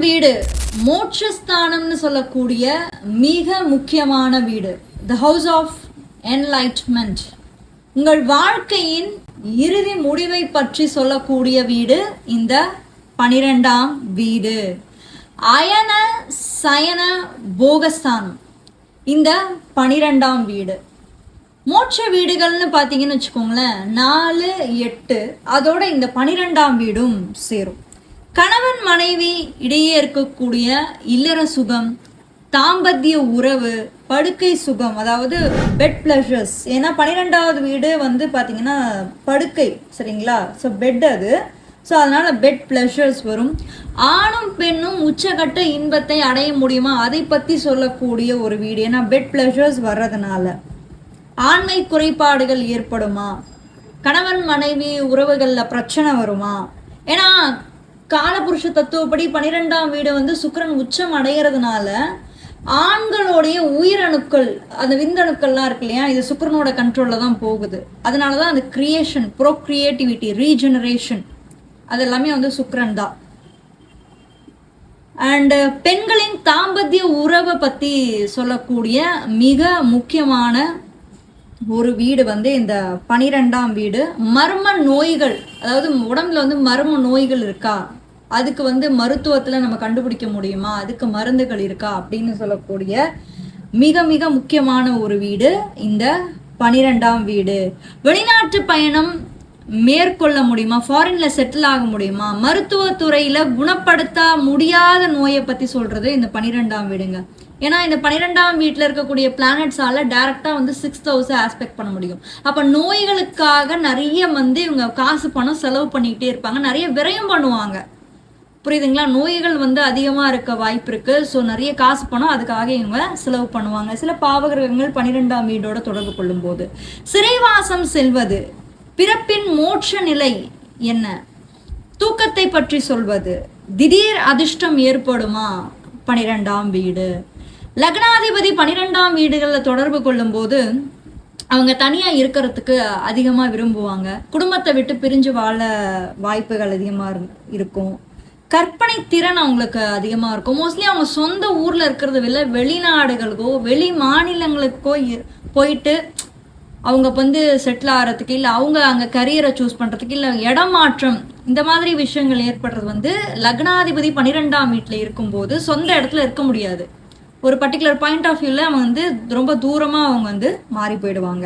வீடு மோட்சஸ்தானம்னு சொல்லக்கூடிய மிக முக்கியமான வீடு. The house of enlightenment. உங்கள் வாழ்க்கையின் இறுதி முடிவை பற்றி சொல்லக்கூடிய வீடு இந்த 12ஆம் வீடு. அயன சயன போகஸ்தானம் இந்த 12ஆம் வீடு. மோட்ச வீடுகள்னு பார்த்தீங்கன்னு வச்சுக்கோங்களேன், 4, 8 அதோட இந்த 12ஆம் வீடும் சேரும். கணவன் மனைவி இடையே இருக்கக்கூடிய இல்லற சுகம், தாம்பத்திய உறவு, படுக்கை சுகம், அதாவது பெட் பிளஷர்ஸ். ஏன்னா 12ஆவது வீடு வந்து பார்த்தீங்கன்னா படுக்கை, சரிங்களா? ஸோ பெட் அது. ஸோ அதனால பெட் பிளஷர்ஸ் வரும். ஆணும் பெண்ணும் உச்சகட்ட இன்பத்தை அடைய முடியுமா, அதை பற்றி சொல்லக்கூடிய ஒரு வீடு. ஏன்னா பெட் பிளஷர்ஸ் வர்றதுனால ஆண்மை குறைபாடுகள் ஏற்படுமா, கணவன் மனைவி உறவுகளில் பிரச்சனை வருமா? ஏன்னா காலபுருஷ தத்துவப்படி 12ஆம் வீடு வந்து சுக்கிரன் உச்சம் அடைகிறதுனால ஆண்களுடைய உயிரணுக்கள், அந்த விந்தணுக்கள்லாம் இருக்கு இல்லையா, இது சுக்கிரனோட கண்ட்ரோலில் தான் போகுது. அதனால தான் அந்த கிரியேஷன், ப்ரோக்ரியேட்டிவிட்டி, ரீஜெனரேஷன் அதெல்லாமே வந்து சுக்கிரன் தான். அண்ட் பெண்களின் தாம்பத்திய உறவை பற்றி சொல்லக்கூடிய மிக முக்கியமான ஒரு வீடு வந்து இந்த 12ஆம் வீடு. மர்ம நோய்கள், அதாவது உடம்புல வந்து மர்ம நோய்கள் இருக்கா, அதுக்கு வந்து மருத்துவத்தில் நம்ம கண்டுபிடிக்க முடியுமா, அதுக்கு மருந்துகள் இருக்கா அப்படின்னு சொல்லக்கூடிய மிக மிக முக்கியமான ஒரு வீடு இந்த 12ஆம் வீடு. வெளிநாட்டு பயணம் மேற்கொள்ள முடியுமா, ஃபாரின்ல செட்டில் ஆக முடியுமா, மருத்துவத்துறையில குணப்படுத்த முடியாத நோயை பற்றி சொல்றது இந்த 12ஆம் வீடுங்க. ஏன்னா இந்த 12ஆம் வீட்டில் இருக்கக்கூடிய பிளானட்ஸால டைரக்டா வந்து 6th ஹவுஸை ஆஸ்பெக்ட் பண்ண முடியும். அப்போ நோய்களுக்காக நிறைய வந்து இவங்க காசு பணம் செலவு பண்ணிக்கிட்டே இருப்பாங்க, நிறைய விரயம் பண்ணுவாங்க. புரியுதுங்களா? நோய்கள் வந்து அதிகமாக இருக்க வாய்ப்பு இருக்கு. ஸோ நிறைய காசு பணம் அதுக்காக இவங்க செலவு பண்ணுவாங்க. சில பாவகிரகங்கள் 12ஆம் வீடோட தொடர்பு கொள்ளும் போது சிறைவாசம் செல்வது, பிறப்பின் மோட்ச நிலை என்ன, தூக்கத்தை பற்றி சொல்வது, திடீர் அதிர்ஷ்டம் ஏற்படுமா 12ஆம் வீடு. லக்னாதிபதி 12ஆம் வீடுகளில் தொடர்பு கொள்ளும் போது அவங்க தனியாக இருக்கிறதுக்கு அதிகமாக விரும்புவாங்க. குடும்பத்தை விட்டு பிரிஞ்சு வாழ வாய்ப்புகள் அதிகமாக இருக்கும். கற்பனை திறன் அவங்களுக்கு அதிகமாக இருக்கும். மோஸ்ட்லி அவங்க சொந்த ஊரில் இருக்கிறத விட வெளிநாடுகளுக்கோ வெளி மாநிலங்களுக்கோ போயிட்டு அவங்க வந்து செட்டில் ஆகிறதுக்கு, இல்லை அவங்க அங்கே கரியரை சூஸ் பண்ணுறதுக்கு, இல்லை இடமாற்றம், இந்த மாதிரி விஷயங்கள் ஏற்படுறது வந்து லக்னாதிபதி 12ஆம் வீட்டில் இருக்கும்போது சொந்த இடத்துல இருக்க முடியாது. ஒரு பர்டிகுலர் பாயிண்ட் ஆஃப் வியூவில் அவங்க வந்து ரொம்ப தூரமாக அவங்க வந்து மாறி போயிடுவாங்க.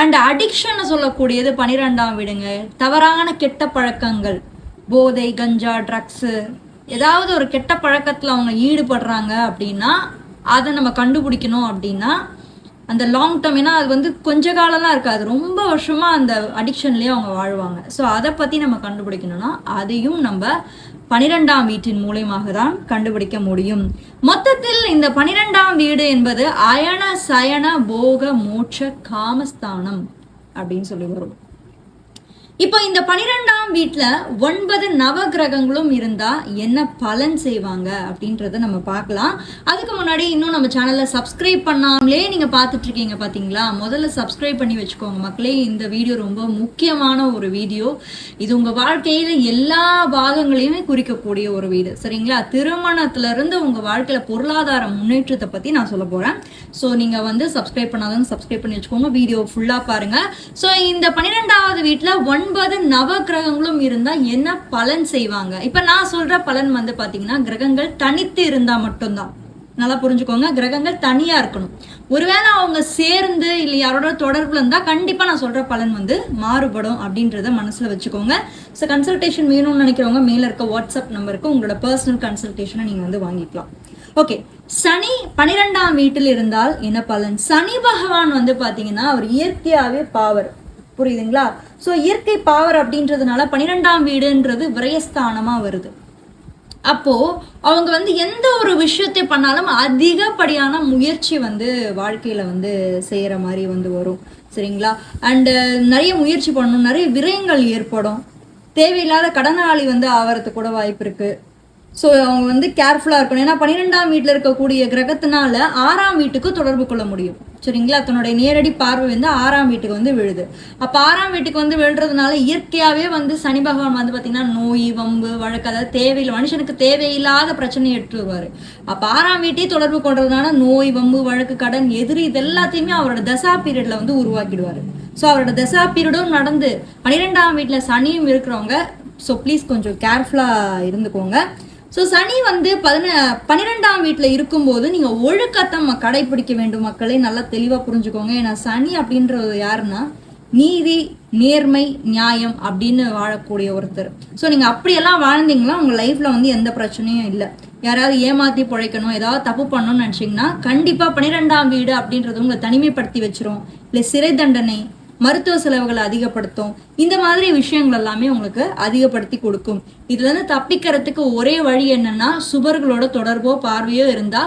அண்ட் அடிக்ஷன் சொல்லக்கூடியது 12ஆம் வீடுங்க. தவறான கெட்ட பழக்கங்கள், போதை, கஞ்சா, ட்ரக்ஸு, ஏதாவது ஒரு கெட்ட பழக்கத்தில் அவங்க ஈடுபடுறாங்க அப்படின்னா அதை நம்ம கண்டுபிடிக்கணும். அப்படின்னா அந்த லாங் டேர்ம், ஏன்னா அது வந்து கொஞ்ச காலம்லாம் இருக்காது, ரொம்ப வருஷமாக அந்த அடிக்ஷன்லேயே அவங்க வாழ்வாங்க. ஸோ அதை பற்றி நம்ம கண்டுபிடிக்கணும்னா அதையும் நம்ம 12ஆம் வீட்டின் மூலமாக தான் கண்டுபிடிக்க முடியும். மொத்தத்தில் இந்த 12ஆம் வீடு என்பது அயன சயன போக மோட்ச காமஸ்தானம் அப்படின்னு சொல்லி வரும். இப்போ இந்த 12ஆம் வீட்டில் 9 நவ கிரகங்களும் இருந்தால் என்ன பலன் செய்வாங்க அப்படின்றத நம்ம பார்க்கலாம். அதுக்கு முன்னாடி இன்னும் நம்ம சேனலில் சப்ஸ்கிரைப் பண்ணாமலே நீங்கள் பார்த்துட்ருக்கீங்க பார்த்தீங்களா, முதல்ல சப்ஸ்கிரைப் பண்ணி வச்சுக்கோங்க மக்களே. இந்த வீடியோ ரொம்ப முக்கியமான ஒரு வீடியோ. இது உங்கள் வாழ்க்கையில் எல்லா பாகங்களையுமே குறிக்கக்கூடிய ஒரு வீடு, சரிங்களா? திருமணத்திலிருந்து உங்கள் வாழ்க்கையில் பொருளாதார முன்னேற்றத்தை பற்றி நான் சொல்ல போகிறேன். ஸோ நீங்கள் வந்து சப்ஸ்கிரைப் பண்ணாதான் சப்ஸ்கிரைப் பண்ணி வச்சுக்கோங்க, வீடியோ ஃபுல்லாக பாருங்கள். ஸோ இந்த 12ஆவது வீட்டில் 9 நவ கிரகங்களும் இருந்தா என்ன பலன் செய்வாங்க. இப்ப நான் சொல்ற பலன் வந்து பாத்தீங்கன்னா, கிரகங்கள் தனித்து இருந்தா மட்டும்தான். நல்லா புரிஞ்சுக்கோங்க, கிரகங்கள் தனியா இருக்கணும். ஒருவேளை அவங்க சேர்ந்து இல்லை யாரோட தொடர்புல இருந்தா கண்டிப்பா நான் சொல்ற பலன் வந்து மாறுபடும் அப்படின்றத மனசுல வச்சுக்கோங்க. ஸோ கன்சல்டேஷன் வேணும்னு நினைக்கிறவங்க மேல இருக்க வாட்ஸ்அப் நம்பருக்கு உங்களோட பர்சனல் கன்சல்டேஷனை நீங்க வந்து வாங்கிக்கலாம். ஓகே, சனி 12ஆம் வீட்டில் இருந்தால் என்ன பலன்? சனி பகவான் வந்து பாத்தீங்கன்னா அவர் இயற்கையாவே பாவர், புரியுதுங்களா? ஸோ இயற்கை பாவர் அப்படின்றதுனால 12ஆம் வீடுன்றது விரயஸ்தானமா வருது. அப்போ அவங்க வந்து எந்த ஒரு விஷயத்தை பண்ணாலும் அதிகப்படியான முயற்சி வந்து வாழ்க்கையில வந்து செய்யற மாதிரி வந்து வரும், சரிங்களா? அண்டு நிறைய முயற்சி பண்ணணும், நிறைய விரயங்கள் ஏற்படும், தேவையில்லாத கடனாளி வந்து ஆவறதுக்கு கூட வாய்ப்பு இருக்கு. ஸோ அவங்க வந்து கேர்ஃபுல்லாக இருக்கணும். ஏன்னா 12ஆம் வீட்டில் இருக்கக்கூடிய கிரகத்தினால 6ஆம் வீட்டுக்கு தொடர்பு கொள்ள முடியும். சரிங்களா? தன்னுடைய நேரடி பார்வை வந்து 6ஆம் வீட்டுக்கு வந்து விழுது. அப்போ 6ஆம் வீட்டுக்கு வந்து விழுறதுனால இயற்கையாகவே வந்து சனி பகவான் வந்து பார்த்தீங்கன்னா நோய், வம்பு, வழக்கு, அதாவது தேவையில்லை, மனுஷனுக்கு தேவையில்லாத பிரச்சனையை எடுத்து வருவார். அப்போ 6ஆம் வீட்டையே தொடர்பு கொள்றதுனால நோய், வம்பு, வழக்கு, கடன், எதிரி இது எல்லாத்தையுமே அவரோட தசா பீரியட்ல வந்து உருவாக்கிடுவார். ஸோ அவரோட தசா பீரியடும் நடந்து 12ஆம் வீட்டில் சனியும் இருக்கிறவங்க ஸோ ப்ளீஸ் கொஞ்சம் கேர்ஃபுல்லாக இருந்துக்கோங்க. ஸோ சனி வந்து 12ஆம் வீட்டில் இருக்கும்போது நீங்கள் ஒழுக்கத்தை கடைபிடிக்க வேண்டும் மக்களை, நல்லா தெளிவாக புரிஞ்சுக்கோங்க. ஏன்னா சனி அப்படின்றது யாருன்னா நீதி, நேர்மை, நியாயம் அப்படின்னு வாழக்கூடிய ஒருத்தர். ஸோ நீங்கள் அப்படியெல்லாம் வாழ்ந்தீங்கன்னா உங்கள் லைஃப்பில் வந்து எந்த பிரச்சனையும் இல்லை. யாராவது ஏமாற்றி பிழைக்கணும், ஏதாவது தப்பு பண்ணணும்னு நினச்சிங்கன்னா கண்டிப்பாக 12ஆம் வீடு அப்படின்றது உங்களை தனிமைப்படுத்தி வச்சிரும். இல்லை சிறை தண்டனை, மருத்துவ செலவுகளை அதிகப்படுத்தும். இந்த மாதிரி விஷயங்கள் எல்லாமே உங்களுக்கு அதிகப்படுத்தி கொடுக்கும். இதுல இருந்து தப்பிக்கிறதுக்கு ஒரே வழி என்னன்னா சுபர்களோட தொடர்போ பார்வையோ இருந்தா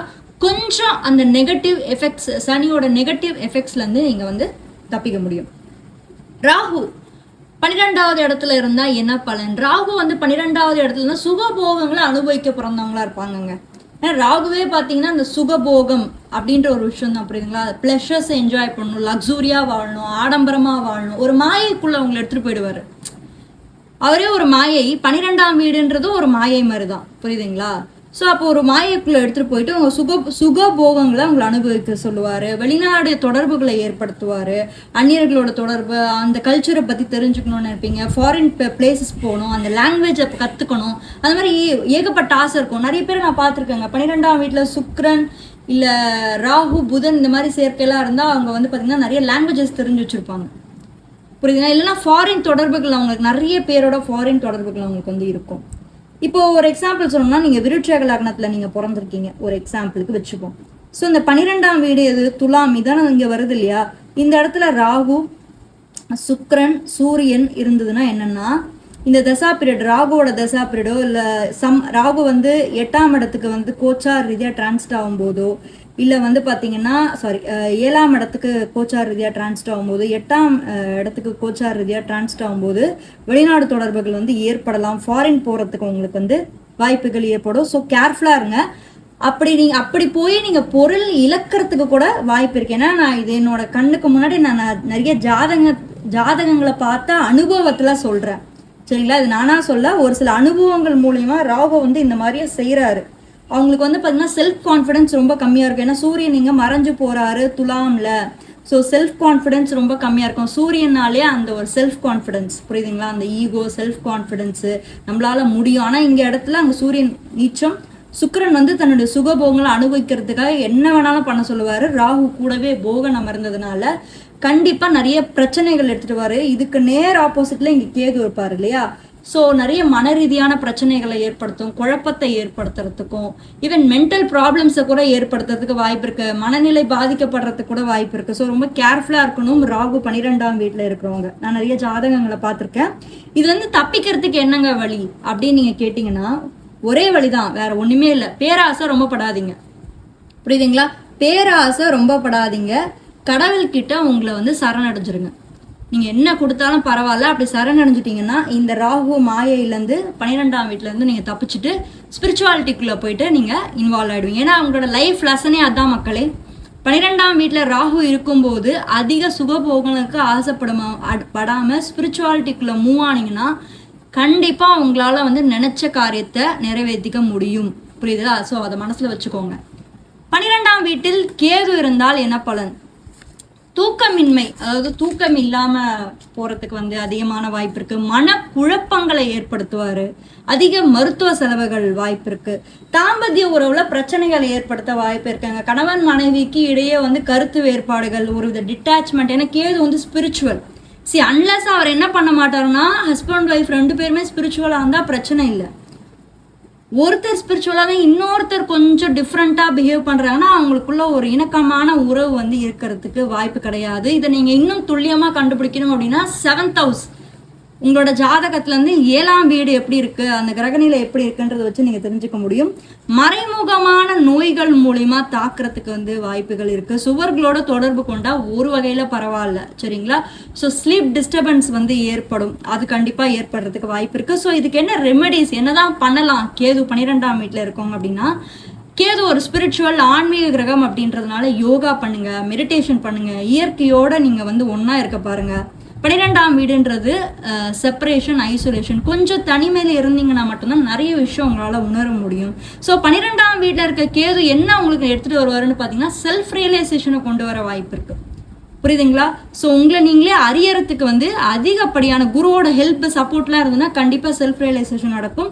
கொஞ்சம் அந்த நெகட்டிவ் எஃபெக்ட்ஸ், சனியோட நெகட்டிவ் எஃபெக்ட்ஸ்ல இருந்து நீங்க வந்து தப்பிக்க முடியும். ராகு 12வது இடத்துல இருந்தா என்ன பலன்? ராகு வந்து 12வது இடத்துல இருந்தா சுகபோகங்களை அனுபவிக்க பிறந்தவங்களா இருப்பாங்கங்க. ஏன்னா ராகுவே பார்த்தீங்கன்னா இந்த சுகபோகம் அப்படின்ற ஒரு விஷயம் தான், புரியுதுங்களா? ப்ளஷர்ஸை என்ஜாய் பண்ணணும், லக்ஸூரியாக வாழணும், ஆடம்பரமாக வாழணும், ஒரு மாயைக்குள்ளே அவங்களை எடுத்துகிட்டு போயிடுவார். அவரே ஒரு மாயை. 12ஆம் வீடுன்றதும் ஒரு மாயை மாதிரி தான், புரியுதுங்களா? ஸோ அப்போ ஒரு மாயைக்குள்ளே எடுத்துகிட்டு போயிட்டு அவங்க சுகபோகங்களை அவங்களை அனுபவிக்க சொல்லுவார். வெளிநாடு தொடர்புகளை ஏற்படுத்துவார். அந்நியர்களோட தொடர்பு, அந்த கல்ச்சரை பற்றி தெரிஞ்சுக்கணும்னு நினைப்பீங்க. ஃபாரின் பிளேசஸ் போகணும், அந்த லாங்குவேஜை கற்றுக்கணும், அந்த மாதிரி ஏகப்பட்ட ஆசை இருக்கும். நிறைய பேர் நான் பார்த்துருக்கேங்க 12ஆம் வீட்டில் சுக்கிரன் இல்லை ராகு, புதன் இந்த மாதிரி சேர்க்கையெல்லாம் இருந்தால் அவங்க வந்து பார்த்திங்கன்னா நிறைய லாங்குவேஜஸ் தெரிஞ்சு வச்சுருப்பாங்க, புரியுதுங்களா? இல்லைன்னா ஃபாரின் தொடர்புகள் அவங்களுக்கு, நிறைய பேரோட ஃபாரின் தொடர்புகள் அவங்களுக்கு வந்து இருக்கும். இப்போ ஒரு எக்ஸாம்பிள் சொல்லணும்னா நீங்கள் விருட்சக லக்னத்தில் நீங்கள் பிறந்திருக்கீங்க, ஒரு எக்ஸாம்பிளுக்கு வச்சுப்போம். ஸோ இந்த 12ஆம் வீடு எது? துலாம். இதான இங்கே வருது இல்லையா? இந்த இடத்துல ராகு, சுக்கிரன், சூரியன் இருந்ததுன்னா என்னன்னா இந்த தசா பீரியட், ராகுவோட தசா பீரியடோ இல்லை ராகு வந்து 8ஆம் இடத்துக்கு வந்து கோச்சார் ரீதியாக டிரான்ஸ்ட் ஆகும்போதோ, இல்லை வந்து பார்த்தீங்கன்னா 7ஆம் இடத்துக்கு கோச்சார் ரீதியாக டிரான்ஸ்ட் ஆகும்போது, 8ஆம் இடத்துக்கு கோச்சார் ரீதியாக டிரான்ஸ்ட் ஆகும்போது வெளிநாடு தொடர்புகள் வந்து ஏற்படலாம். ஃபாரின் போகிறதுக்கு உங்களுக்கு வந்து வாய்ப்புகள் ஏற்படும். ஸோ கேர்ஃபுல்லாக இருங்க. அப்படி போய் நீங்கள் பொருள் இழக்கிறதுக்கு கூட வாய்ப்பு இருக்கு. ஏன்னா நான் இது என்னோட கண்ணுக்கு முன்னாடி நான் நிறைய ஜாதகங்களை பார்த்தா அனுபவத்தில் சொல்கிறேன், சரிங்களா? இது நானா சொல்ல, ஒரு சில அனுபவங்கள் மூலயமா ராகு வந்து இந்த மாதிரியே செய்கிறாரு. அவங்களுக்கு வந்து பார்த்தீங்கன்னா செல்ஃப் கான்ஃபிடென்ஸ் ரொம்ப கம்மியாக இருக்கும். ஏன்னா சூரியன் இங்கே மறைஞ்சு போகிறாரு துலாம்ல. ஸோ செல்ஃப் கான்ஃபிடென்ஸ் ரொம்ப கம்மியாக இருக்கும். சூரியனாலே அந்த ஒரு செல்ஃப் கான்ஃபிடென்ஸ், புரியுதுங்களா? அந்த ஈகோ, செல்ஃப் கான்ஃபிடென்ஸு, நம்மளால முடியும். ஆனால் இங்கே இடத்துல அங்கே சூரியன் நீச்சம். சுக்கிரன் வந்து தன்னுடைய சுகபோகங்களை அனுபவிக்கிறதுக்காக என்ன வேணாலும் பண்ண சொல்லுவார். ராகு கூடவே போகன் அமர்ந்ததுனால கண்டிப்பாக நிறைய பிரச்சனைகள் எடுத்துகிட்டு வாரு. இதுக்கு நேர் ஆப்போசிட்டில் இங்கே கேது இருப்பார் இல்லையா? ஸோ நிறைய மன ரீதியான பிரச்சனைகளை ஏற்படுத்தும், குழப்பத்தை ஏற்படுத்துறதுக்கும், ஈவன் மென்டல் ப்ராப்ளம்ஸை கூட ஏற்படுத்துறதுக்கு வாய்ப்பு இருக்கு. மனநிலை பாதிக்கப்படுறதுக்கு கூட வாய்ப்பு இருக்கு. ஸோ ரொம்ப கேர்ஃபுல்லாக இருக்கணும் ராகு 12ஆம் வீட்டில் இருக்கிறவங்க. நான் நிறைய ஜாதகங்களை பார்த்துருக்கேன். இதுல இருந்து தப்பிக்கிறதுக்கு என்னங்க வழி அப்படின்னு நீங்க கேட்டீங்கன்னா ஒரே வழிதான், வேற ஒண்ணுமே இல்லை. பேராசை ரொம்ப படாதீங்க, புரியுதுங்களா? பேராசை ரொம்ப படாதீங்க. கடவுள்கிட்ட உங்களை வந்து சரணடைஞ்சிருங்க. நீங்கள் என்ன கொடுத்தாலும் பரவாயில்ல, அப்படி சரணடைஞ்சிட்டிங்கன்னா இந்த ராகு மாயையிலேருந்து 12ஆம் வீட்டிலேருந்து நீங்கள் தப்பிச்சுட்டு ஸ்பிரிச்சுவாலிட்டிக்குள்ளே போயிட்டு நீங்கள் இன்வால்வ் ஆகிடுவீங்க. ஏன்னா அவங்களோட லைஃப் லெசனே அதான் மக்களே. 12ஆம் வீட்டில் ராகு இருக்கும்போது அதிக சுகபோகங்களுக்கு ஆசைப்படாமல் ஸ்பிரிச்சுவாலிட்டிக்குள்ளே மூவ் ஆனீங்கன்னா கண்டிப்பாக உங்களால் வந்து நினச்ச காரியத்தை நிறைவேற்றிக்க முடியும், புரியுதுங்களா? ஸோ அதை மனசில் வச்சுக்கோங்க. 12ஆம் வீட்டில் கேது இருந்தால் என்ன பலன்? தூக்கமின்மை, அதாவது தூக்கம் இல்லாம போறதுக்கு வந்து அதிகமான வாய்ப்பு இருக்கு. மனக்குழப்பங்களை ஏற்படுத்துவாரு. அதிக மருத்துவ செலவுகள் வாய்ப்பு இருக்கு. தாம்பத்திய உறவுல பிரச்சனைகளை ஏற்படுத்த வாய்ப்பு இருக்குங்க. கணவன் மனைவிக்கு இடையே வந்து கருத்து வேறுபாடுகள், ஒரு வித டிட்டாச்மெண்ட். ஏன்னா கேது வந்து ஸ்பிரிச்சுவல். அன்லஸ் அவர் என்ன பண்ண மாட்டாருன்னா ஹஸ்பண்ட் ஒய்ஃப் 2 பேருமே ஸ்பிரிச்சுவலா இருந்தா பிரச்சனை இல்லை. ஒருத்தர் ஸ்பிரிச்சுவலாக இன்னொருத்தர் கொஞ்சம் டிஃப்ரெண்ட்டாக பிஹேவ் பண்ணுறாங்கன்னா அவங்களுக்குள்ள ஒரு இணக்கமான உறவு வந்து இருக்கிறதுக்கு வாய்ப்பு கிடையாது. இதை நீங்கள் இன்னும் துல்லியமாக கண்டுபிடிக்கணும் அப்படின்னா 7th ஹவுஸ், உங்களோட ஜாதகத்துல இருந்து 7ஆம் வீடு எப்படி இருக்கு, அந்த கிரகநிலை எப்படி இருக்குன்றதை வச்சு நீங்க தெரிஞ்சுக்க முடியும். மறைமுகமான நோய்கள் மூலியமா தாக்குறதுக்கு வந்து வாய்ப்புகள் இருக்கு. சுவர்களோட தொடர்பு கொண்டா ஒரு வகையில பரவாயில்ல, சரிங்களா. ஸோ ஸ்லீப் டிஸ்டர்பன்ஸ் வந்து ஏற்படும், அது கண்டிப்பா ஏற்படுறதுக்கு வாய்ப்பு இருக்கு. ஸோ இதுக்கு என்ன ரெமெடிஸ், என்னதான் பண்ணலாம்? கேது 12ஆம் வீட்டுல இருக்கோங்க அப்படின்னா, கேது ஒரு ஸ்பிரிச்சுவல் ஆன்மீக கிரகம் அப்படின்றதுனால யோகா பண்ணுங்க, மெடிடேஷன் பண்ணுங்க, இயற்கையோட நீங்க வந்து ஒன்னா இருக்க பாருங்க. 12ஆம் வீடுன்றது செப்பரேஷன், ஐசோலேஷன், கொஞ்சம் தனிமையில இருந்தீங்கன்னா மட்டும்தான் நிறைய விஷயம் உங்களால் உணர முடியும். ஸோ 12ஆம் வீட்டில் இருக்க கேது என்ன உங்களுக்கு எடுத்துகிட்டு வருவாருன்னு பார்த்தீங்கன்னா செல்ஃப் ரியலைசேஷனை கொண்டு வர வாய்ப்பு இருக்கு. புரியுதுங்களா? ஸோ உங்களை நீங்களே அறியறதுக்கு வந்து அதிகப்படியான குருவோட ஹெல்ப் சப்போர்ட்லாம் இருந்ததுன்னா கண்டிப்பாக செல்ஃப் ரியலைசேஷன் நடக்கும்.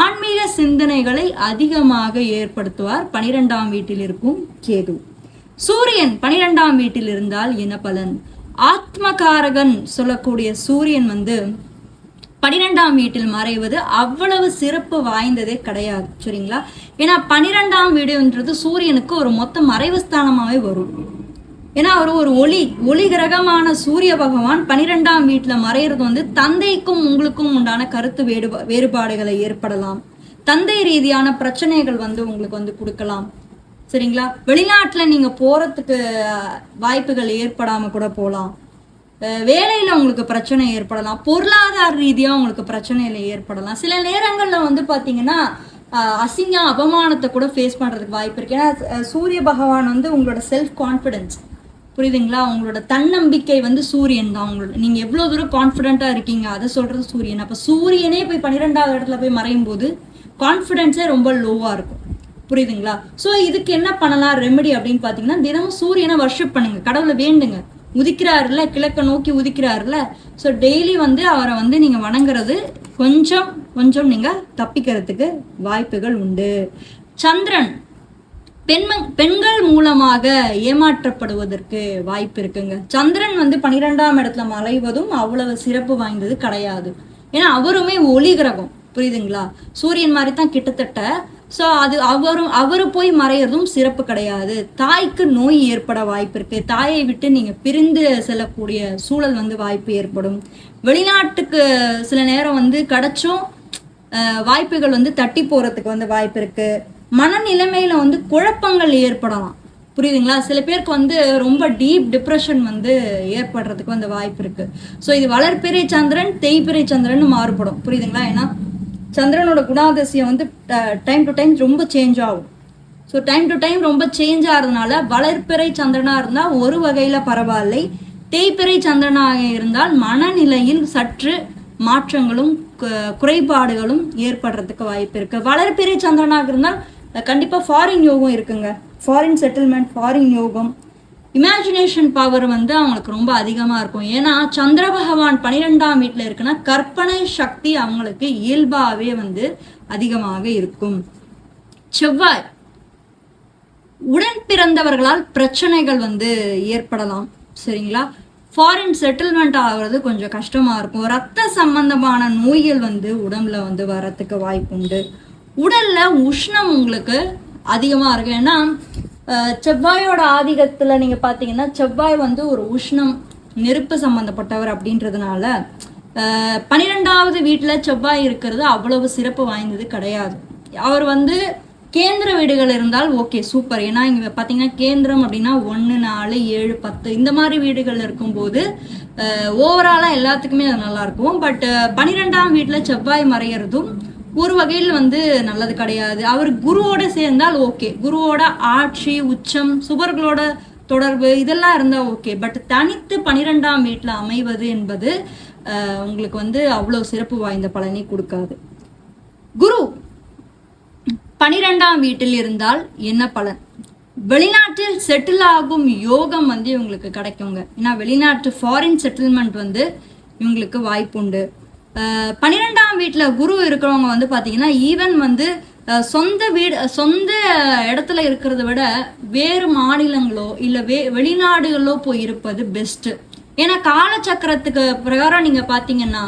ஆன்மீக சிந்தனைகளை அதிகமாக ஏற்படுத்துவார் 12ஆம் வீட்டில் இருக்கும் கேது. சூரியன் 12ஆம் வீட்டில் இருந்தால் என்ன பலன்? ஆத்மகாரகன் சொல்லக்கூடிய சூரியன் வந்து 12ஆம் வீட்டில் மறைவது அவ்வளவு சிறப்பு வாய்ந்ததே கிடையாது, சரிங்களா. ஏன்னா 12ஆம் வீடுன்றது சூரியனுக்கு ஒரு மொத்த மறைவு ஸ்தானமாவே வரும். ஏன்னா அவர் ஒரு ஒளி கிரகமான சூரிய பகவான் 12ஆம் வீட்டுல மறைகிறது வந்து தந்தைக்கும் உங்களுக்கும் உண்டான கருத்து வேறுபாடுகளை ஏற்படலாம், தந்தை ரீதியான பிரச்சனைகள் வந்து உங்களுக்கு வந்து கொடுக்கலாம், சரிங்களா. வெளிநாட்டுல நீங்க போறதுக்கு வாய்ப்புகள் ஏற்படாம கூட போகலாம், வேலையில உங்களுக்கு பிரச்சனை ஏற்படலாம், பொருளாதார ரீதியா உங்களுக்கு பிரச்சனையில ஏற்படலாம். சில நேரங்கள்ல வந்து பாத்தீங்கன்னா அசிங்க அபமானத்தை கூட ஃபேஸ் பண்றதுக்கு வாய்ப்பு இருக்கு. ஏன்னா சூரிய பகவான் வந்து உங்களோட செல்ஃப் கான்ஃபிடன்ஸ், புரியுதுங்களா, உங்களோட தன்னம்பிக்கை வந்து சூரியன் தான். உங்களோட நீங்க எவ்வளவு தூரம் கான்ஃபிடென்ட்டா இருக்கீங்க அதை சொல்றது சூரியன். அப்ப சூரியனே போய் 12ஆவது இடத்துல போய் மறையும் போது கான்ஃபிடென்ஸே ரொம்ப லோவா இருக்கும், புரியுதுங்களா. ஸோ இதுக்கு என்ன பண்ணலாம் ரெமெடி அப்படின்னு பார்த்தீங்கன்னா, தினமும் சூரியனை வர்ஷிப் பண்ணுங்க, கடவுளை வேண்டுங்க. உதிக்கிறாருல, கிழக்க நோக்கி உதிக்கிறாருல, ஸோ டெய்லி வந்து அவரை வந்து நீங்க வணங்குறது கொஞ்சம் கொஞ்சம் நீங்க தப்பிக்கிறதுக்கு வாய்ப்புகள் உண்டு. சந்திரன் பெண்கள் மூலமாக ஏமாற்றப்படுவதற்கு வாய்ப்பு இருக்குங்க. சந்திரன் வந்து 12ஆம் இடத்துல மறைவதும் அவ்வளவு சிறப்பு வாய்ந்தது கிடையாது. ஏன்னா அவருமே ஒளி கிரகம், புரியுதுங்களா, சூரியன் மாதிரி தான் கிட்டத்தட்ட. ஸோ அது அவரு போய் மறையிறதும் சிறப்பு கிடையாது. தாய்க்கு நோய் ஏற்பட வாய்ப்பு இருக்கு, தாயை விட்டு நீங்க பிரிந்து செல்லக்கூடிய சூழல் வந்து வாய்ப்பு ஏற்படும். வெளிநாட்டுக்கு சில நேரம் வந்து கிடைச்சும் வாய்ப்புகள் வந்து தட்டி போறதுக்கு வந்து வாய்ப்பு இருக்கு. மனநிலைமையில வந்து குழப்பங்கள் ஏற்படலாம், புரியுதுங்களா. சில பேருக்கு வந்து ரொம்ப டீப் டிப்ரெஷன் வந்து ஏற்படுறதுக்கு வந்து வாய்ப்பு இருக்கு. ஸோ இது வளர்பிறை சந்திரன், தேய்பிறை சந்திரன் மாறுபடும், புரியுதுங்களா. ஏன்னா சந்திரனோட குணாதிசயம் வந்து டைம் டு டைம் ரொம்ப சேஞ்ச் ஆகும். ஸோ டைம் டு டைம் ரொம்ப சேஞ்ச் ஆகிறதுனால வளர்பிறை சந்திரனா இருந்தால் ஒரு வகையில பரவாயில்லை, தேய்பிறை சந்திரனாக இருந்தால் மனநிலையில் சற்று மாற்றங்களும் குறைபாடுகளும் ஏற்படுறதுக்கு வாய்ப்பு இருக்கு. வளர்பிறை சந்திரனாக இருந்தால் கண்டிப்பா ஃபாரின் யோகம் இருக்குங்க, ஃபாரின் செட்டில்மெண்ட், ஃபாரின் யோகம், இமேஜினேஷன் பவர் வந்து அவங்களுக்கு ரொம்ப அதிகமா இருக்கும். ஏன்னா சந்திர பகவான் 12ஆம் வீட்டுல இருக்குன்னா கற்பனை சக்தி அவங்களுக்கு இயல்பாவே வந்து அதிகமாக இருக்கும். செவ்வாய் உடன் பிறந்தவர்களால் பிரச்சனைகள் வந்து ஏற்படலாம், சரிங்களா. ஃபாரின் செட்டில்மெண்ட் ஆகிறது கொஞ்சம் கஷ்டமா இருக்கும். ரத்த சம்பந்தமான நோய்கள் வந்து உடம்புல வந்து வரத்துக்கு வாய்ப்பு உண்டு. உடல்ல உஷ்ணம் உங்களுக்கு அதிகமா இருக்கு. ஏன்னா செவ்வாயோட ஆதிக்கத்துல நீங்க பாத்தீங்கன்னா செவ்வாய் வந்து ஒரு உஷ்ணம், நெருப்பு சம்பந்தப்பட்டவர் அப்படின்றதுனால 12ஆவது வீட்டுல செவ்வாய் இருக்கிறது அவ்வளவு சிறப்பு வாய்ந்தது கிடையாது. அவர் வந்து கேந்திர வீடுகள் இருந்தால் ஓகே சூப்பர். ஏன்னா இங்க பாத்தீங்கன்னா கேந்திரம் அப்படின்னா 1, 4, 7, 10 இந்த மாதிரி வீடுகள் இருக்கும்போது ஓவராலா எல்லாத்துக்குமே அது நல்லா இருக்கும். பட் 12ஆம் வீட்டுல செவ்வாய் மறையறதும் ஒரு வகையில் வந்து நல்லது கிடையாது. அவர் குருவோட சேர்ந்தால் ஓகே, குருவோட ஆட்சி, உச்சம், சுபர்களோட தொடர்பு இதெல்லாம் இருந்தா ஓகே. பட் தனித்து 12ஆம் வீட்டுல அமைவது என்பது உங்களுக்கு வந்து அவ்வளவு சிறப்பு வாய்ந்த பலனை கொடுக்காது. குரு 12ஆம் வீட்டில் இருந்தால் என்ன பலன்? வெளிநாட்டில் செட்டில் ஆகும் யோகம் வந்து இவங்களுக்கு கிடைக்குங்க. ஏன்னா வெளிநாட்டு ஃபாரின் செட்டில்மெண்ட் வந்து இவங்களுக்கு வாய்ப்பு உண்டு. 12ஆம் வீட்டுல குரு இருக்கிறவங்க வந்து பாத்தீங்கன்னா ஈவன் வந்து சொந்த இடத்துல இருக்கிறத விட வேறு மாநிலங்களோ இல்ல வெளிநாடுகளோ போய் இருப்பது பெஸ்ட். ஏன்னா காலச்சக்கரத்துக்கு பிரகாரம் நீங்க பாத்தீங்கன்னா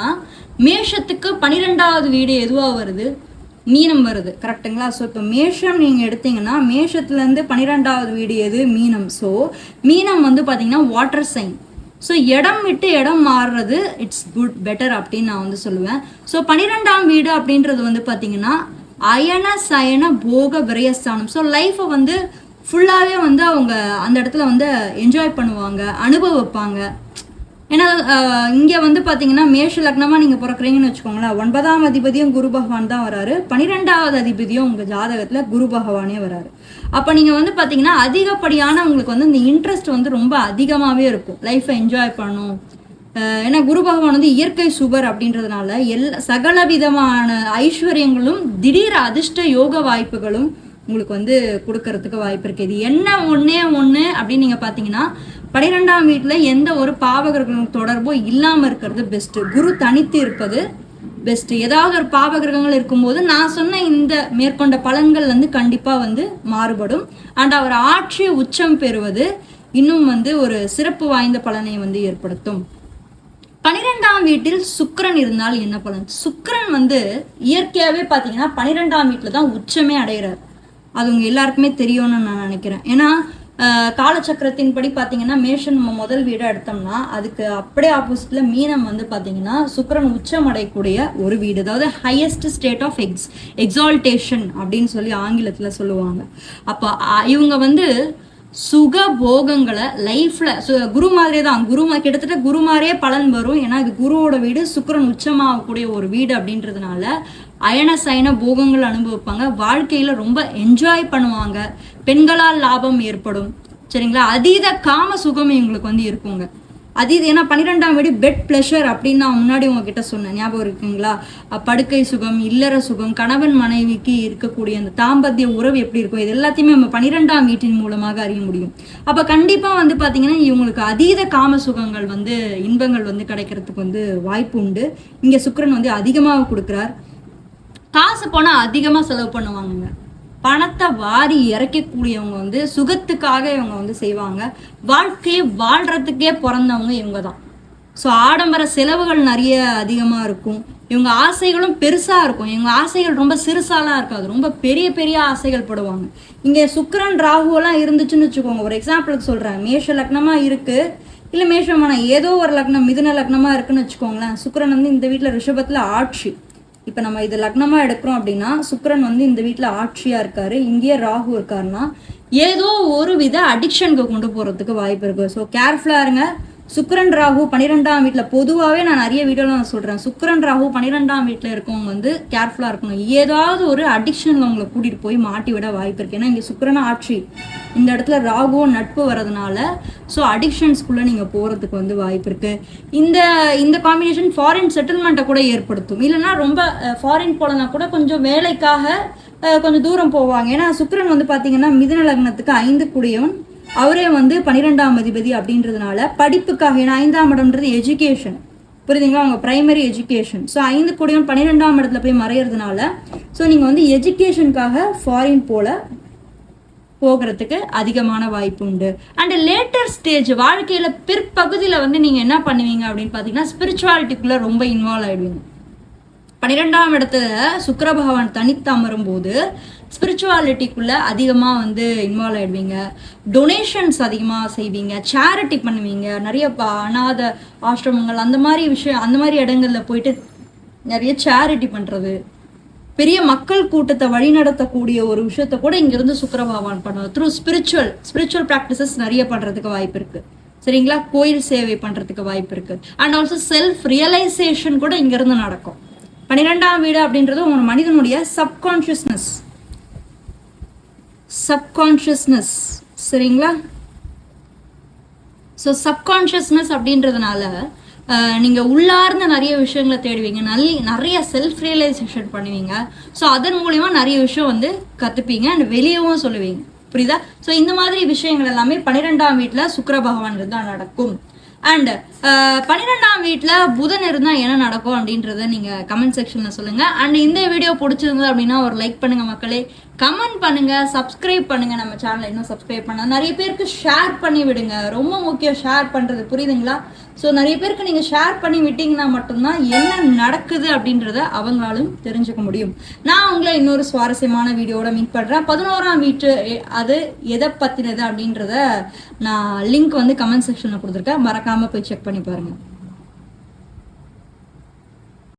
மேஷத்துக்கு 12ஆவது வீடு எதுவா வருது? மீனம் வருது, கரெக்டுங்களா. ஸோ இப்போ மேஷம் நீங்க எடுத்தீங்கன்னா மேஷத்துல இருந்து 12ஆவது வீடு எது? மீனம். ஸோ மீனம் வந்து பாத்தீங்கன்னா வாட்டர் சைன், ஸோ இடம் விட்டு இடம் மாறுறது இட்ஸ் குட் பெட்டர் அப்படின்னு நான் வந்து சொல்லுவேன். ஸோ 12ஆம் வீடு அப்படின்றது வந்து பார்த்தீங்கன்னா அயன சயன போக விரயஸ்தானம். ஸோ லைஃப்பை வந்து ஃபுல்லாகவே வந்து அவங்க அந்த இடத்துல வந்து என்ஜாய் பண்ணுவாங்க, அனுபவிப்பாங்க. ஏன்னா இங்கே வந்து பார்த்தீங்கன்னா மேஷ லக்னமாக நீங்கள் பிறக்கிறீங்கன்னு வச்சுக்கோங்களேன், 9ஆம் அதிபதியும் குரு பகவான் தான் வராரு, 12ஆவது அதிபதியும் உங்கள் ஜாதகத்தில் குரு பகவானே வராரு. அப்போ நீங்கள் வந்து பார்த்தீங்கன்னா அதிகப்படியான உங்களுக்கு வந்து இந்த இன்ட்ரெஸ்ட் வந்து ரொம்ப அதிகமாகவே இருக்கும், லைஃப்பை என்ஜாய் பண்ணணும். ஏன்னா குரு பகவான் வந்து இயற்கை சுபர் அப்படின்றதுனால சகல விதமான ஐஸ்வர்யங்களும் திடீர் அதிர்ஷ்ட யோக வாய்ப்புகளும் உங்களுக்கு வந்து கொடுக்கறதுக்கு வாய்ப்பு இருக்குது. இது என்ன ஒன்று அப்படின்னு நீங்கள் பார்த்தீங்கன்னா 12ஆம் வீட்டில் எந்த ஒரு பாவகிரகம் தொடர்போ இல்லாமல் இருக்கிறது பெஸ்ட்டு. குரு தனித்து இருப்பது பெஸ்ட்டு. ஏதாவது ஒரு பாவகிரகங்கள் இருக்கும்போது நான் சொன்ன இந்த மேற்கொண்ட பலன்கள் வந்து கண்டிப்பாக வந்து மாறுபடும். அண்ட் அவர் ஆட்சி உச்சம் பெறுவது இன்னும் வந்து ஒரு சிறப்பு வாய்ந்த பலனை வந்து ஏற்படுத்தும். 12ஆம் வீட்டில் சுக்கிரன் இருந்தால் என்ன பலன்? சுக்கிரன் வந்து இயற்கையாகவே பார்த்தீங்கன்னா 12ஆம் வீட்டில் தான் உச்சமே அடைகிறார். அது உங்க எல்லாருக்குமே தெரியும்னு நான் நினைக்கிறேன். ஏன்னா காலச்சக்கரத்தின் படி பார்த்தீங்கன்னா மேஷன் நம்ம முதல் வீடை எடுத்தோம்னா அதுக்கு அப்படியே ஆப்போசிட்ல மீனம் வந்து பார்த்தீங்கன்னா சுக்கிரன் உச்சம் அடையக்கூடிய ஒரு வீடு, அதாவது ஹையஸ்ட் ஸ்டேட் ஆஃப் எக்ஸால்டேஷன் அப்படின்னு சொல்லி ஆங்கிலத்தில் சொல்லுவாங்க. அப்போ இவங்க வந்து சுக போகங்களை லைஃப்ல குரு மாதிரியே தான், கிட்டத்தட்ட குரு மாதிரியே பலன் வரும். ஏன்னா இது குருவோட வீடு, சுக்கிரன் உச்சமாகக்கூடிய ஒரு வீடு அப்படின்றதுனால அயன சயன போகங்கள் அனுபவிப்பாங்க, வாழ்க்கையில ரொம்ப என்ஜாய் பண்ணுவாங்க, பெண்களால் லாபம் ஏற்படும். சரிங்களா? அதீத காம சுகம் இவங்களுக்கு வந்து இருக்குங்க. ஏன்னா 12ஆம் வீடு பெட் பிளஷர் அப்படின்னு நான் முன்னாடி உங்ககிட்ட சொன்னேன், ஞாபகம் இருக்குங்களா? படுக்கை சுகம், இல்லற சுகம், கணவன் மனைவிக்கு இருக்கக்கூடிய அந்த தாம்பத்திய உறவு எப்படி இருக்கும், இது எல்லாத்தையுமே நம்ம 12ஆம் வீட்டின் மூலமாக அறிய முடியும். அப்போ கண்டிப்பாக வந்து பார்த்தீங்கன்னா இவங்களுக்கு அதீத காம சுகங்கள் வந்து இன்பங்கள் வந்து கிடைக்கிறதுக்கு வந்து வாய்ப்பு உண்டு. இங்கே சுக்கிரன் வந்து அதிகமாக கொடுக்குறார். காசு போனால் அதிகமாக செலவு பண்ணுவாங்க, பணத்தை வாரி இறக்கக்கூடியவங்க வந்து சுகத்துக்காக இவங்க வந்து செய்வாங்க. வாழ்க்கையை வாழ்றதுக்கே பிறந்தவங்க இவங்க தான். ஸோ ஆடம்பர செலவுகள் நிறைய அதிகமாக இருக்கும். இவங்க ஆசைகளும் பெருசாக இருக்கும். இவங்க ஆசைகள் ரொம்ப சிறுசாலாம் இருக்காது, ரொம்ப பெரிய பெரிய ஆசைகள் படுவாங்க. இங்கே சுக்கிரன் ராகுவெல்லாம் இருந்துச்சுன்னு வச்சுக்கோங்க. ஒரு எக்ஸாம்பிளுக்கு சொல்கிறேன், மேஷ லக்னமாக இருக்குது, இல்லை மேஷமான ஏதோ ஒரு லக்னம் மிதுன லக்னமாக இருக்குன்னு வச்சுக்கோங்களேன். சுக்கிரன் வந்து இந்த வீட்டில் ரிஷபத்தில் ஆட்சி. இப்போ நம்ம இது லக்னமாக எடுக்கிறோம் அப்படின்னா சுக்கிரன் வந்து இந்த வீட்டில் ஆட்சியாக இருக்காரு, இங்கேயே ராகு இருக்காருன்னா ஏதோ ஒரு வித அடிக்ஷனுக்கு கொண்டு போகிறதுக்கு வாய்ப்பு இருக்குது. ஸோ கேர்ஃபுல்லாக இருங்க. சுக்கிரன் ராகு 12ஆம் வீட்டில் பொதுவாகவே நான் நிறைய வீடியோவில் நான் சொல்கிறேன், சுக்கிரன் ராகு 12ஆம் வீட்டில் இருக்கவங்க வந்து கேர்ஃபுல்லாக இருக்கணும். ஏதாவது ஒரு அடிக்ஷனில் அவங்களை கூட்டிகிட்டு போய் மாட்டி விட வாய்ப்பு இருக்குது. ஏன்னா இங்கே சுக்கிரன் ஆட்சி, இந்த இடத்துல ராகுவும் நட்பு வரதுனால ஸோ அடிக்ஷன்ஸ்குள்ளே நீங்கள் போகிறதுக்கு வந்து வாய்ப்பு இருக்குது. இந்த காம்பினேஷன் ஃபாரின் செட்டில்மெண்ட்டை கூட ஏற்படுத்தும். இல்லைன்னா ரொம்ப ஃபாரின் போலனா கூட கொஞ்சம் வேலைக்காக கொஞ்சம் தூரம் போவாங்க. ஏன்னா சுக்கிரன் வந்து பார்த்தீங்கன்னா மிதுன லக்னத்துக்கு 5 கூடியவன், அவரே வந்து 12ஆம் அதிபதி அப்படின்றதுனால படிப்புக்காக, ஏன்னா 5ஆம் இடம்ன்றது எஜுகேஷன், புரியுதுங்களா? அவங்க பிரைமரி எஜுகேஷன். ஸோ 5 கூடியவன் 12ஆம் இடத்துல போய் மறையிறதுனால ஸோ நீங்கள் வந்து எஜுகேஷனுக்காக ஃபாரின் போகிறதுக்கு அதிகமான வாய்ப்பு உண்டு. அண்ட் லேட்டர் ஸ்டேஜ் வாழ்க்கையில் பிற்பகுதியில் வந்து நீங்கள் என்ன பண்ணுவீங்க அப்படின்னு பார்த்தீங்கன்னா ஸ்பிரிச்சுவாலிட்டிக்குள்ளே ரொம்ப இன்வால்வ் ஆகிடுவீங்க. 12ஆம் இடத்துல சுக்கிர பகவான் தனித்து அமரும் போது ஸ்பிரிச்சுவாலிட்டிக்குள்ளே அதிகமாக வந்து இன்வால்வ் ஆகிடுவீங்க. டொனேஷன்ஸ் அதிகமாக செய்வீங்க, சேரிட்டி பண்ணுவீங்க, நிறைய அநாத ஆசிரமங்கள் அந்த மாதிரி இடங்களில் போயிட்டு நிறைய சேரிட்டி பண்ணுறது, பெரிய மக்கள் கூட்டத்தை வழிநடத்தக்கூடிய ஒரு விஷயத்த கூட இங்கிருந்து சுக்கிர பகவான் பண்ணுவார். த்ரூ ஸ்பிரிச்சுவல் ப்ராக்டிசஸ் நிறைய பண்ணுறதுக்கு வாய்ப்பு இருக்குது. சரிங்களா? கோயில் சேவை பண்ணுறதுக்கு வாய்ப்பு இருக்குது. அண்ட் ஆல்சோ செல்ஃப் ரியலைசேஷன் கூட இங்கேருந்து நடக்கும். 12ஆம் வீடு அப்படின்றது உங்க மனிதனுடைய சப்கான்ஷியஸ்னஸ். சரிங்களா? ஸோ சப்கான்ஷியஸ்னஸ் அப்படின்றதுனால நீங்கள் உள்ளார்ந்த நிறைய விஷயங்களை தேடுவீங்க, நிறைய செல்ஃப் ரியலைசேஷன் பண்ணுவீங்க. ஸோ அதன் மூலிமா நிறைய விஷயம் வந்து கற்றுப்பீங்க அண்ட் வெளியவும் சொல்லுவீங்க. புரியுதா? ஸோ இந்த மாதிரி விஷயங்கள் எல்லாமே 12ஆம் வீட்டில் சுக்கிர பகவான் இருந்தால் நடக்கும். அண்ட் 12ஆம் வீட்டில் புதன் இருந்தால் என்ன நடக்கும் அப்படின்றத நீங்கள் கமெண்ட் செக்ஷனில் சொல்லுங்கள். அண்ட் இந்த வீடியோ பிடிச்சிருந்தது அப்படின்னா ஒரு லைக் பண்ணுங்கள் மக்களே, கமெண்ட் பண்ணுங்கள், சப்ஸ்கிரைப் பண்ணுங்கள். நம்ம சேனலை இன்னும் சப்ஸ்கிரைப் பண்ண நிறைய பேருக்கு ஷேர் பண்ணி விடுங்க, ரொம்ப முக்கியம் ஷேர் பண்ணுறது, புரியுதுங்களா? ஸோ நிறைய பேருக்கு நீங்கள் ஷேர் பண்ணி விட்டீங்கன்னா மட்டும்தான் என்ன நடக்குது அப்படின்றத அவங்களாலும் தெரிஞ்சுக்க முடியும். நான் உங்களை இன்னொரு சுவாரஸ்யமான வீடியோட மீட் பண்ணுறேன். 11ஆம் வீட்டு அது எதை பற்றினது அப்படின்றத நான் லிங்க் வந்து கமெண்ட் செக்ஷனில் கொடுத்துருக்கேன், மறக்காம மறக்காம போய் செக் பண்ணி பாருங்க.